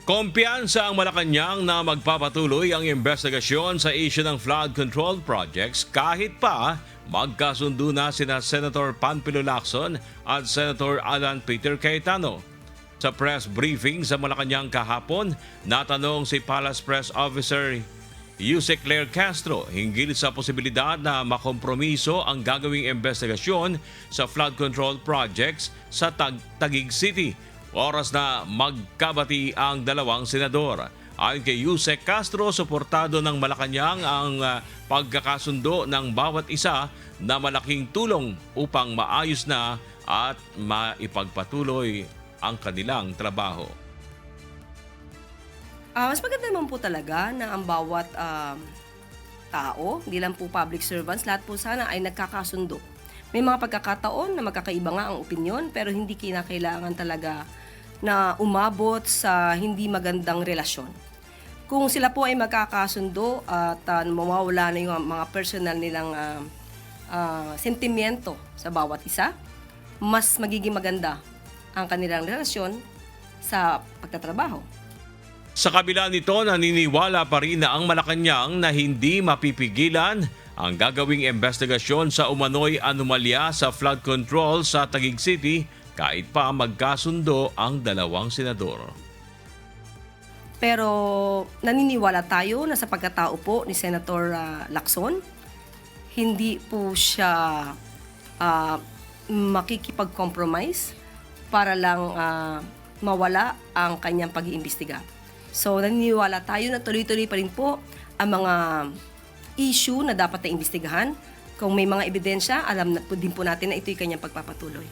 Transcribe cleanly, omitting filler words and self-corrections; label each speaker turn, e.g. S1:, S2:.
S1: Kumpiyansa ang Malacanang na magpapatuloy ang investigasyon sa issue ng flood control projects kahit pa magkasundo na sina Senator Panfilo Lacson at Senator Alan Peter Cayetano. Sa press briefing sa Malacanang kahapon, natanong si Palace Press Officer Yusek Claire Castro hinggil sa posibilidad na makompromiso ang gagawing investigasyon sa flood control projects sa Taguig City. Oras na magkabati ang dalawang senador. Ayon kay Yusek Castro, suportado ng Malacanang ang pagkakasundo ng bawat isa na malaking tulong upang maayos na at maipagpatuloy ang kanilang trabaho.
S2: Mas maganda naman po talaga na ang bawat tao, hindi lang po public servants, lahat po sana ay nagkakasundo. May mga pagkakataon na magkakaiba nga ang opinyon pero hindi kinakailangan talaga na umabot sa hindi magandang relasyon. Kung sila po ay magkakasundo at mawawala na yung mga personal nilang sentimiento sa bawat isa, mas magiging maganda ang kanilang relasyon sa pagtatrabaho.
S1: Sa kabila nito, naniniwala pa rin na ang Malacanang na hindi mapipigilan ang gagawing investigasyon sa umano'y anomalya sa flood control sa Taguig City kahit pa magkasundo ang dalawang senador.
S2: Pero naniniwala tayo na sa pagkatao po ni Senator Lacson, hindi po siya makikipag-compromise para lang mawala ang kanyang pag-iimbestiga. So naniniwala tayo na tuloy-tuloy pa rin po ang mga issue na dapat na imbestigahan. Kung may mga ebidensya, alam na po din po natin na ito'y kanyang pagpapatuloy.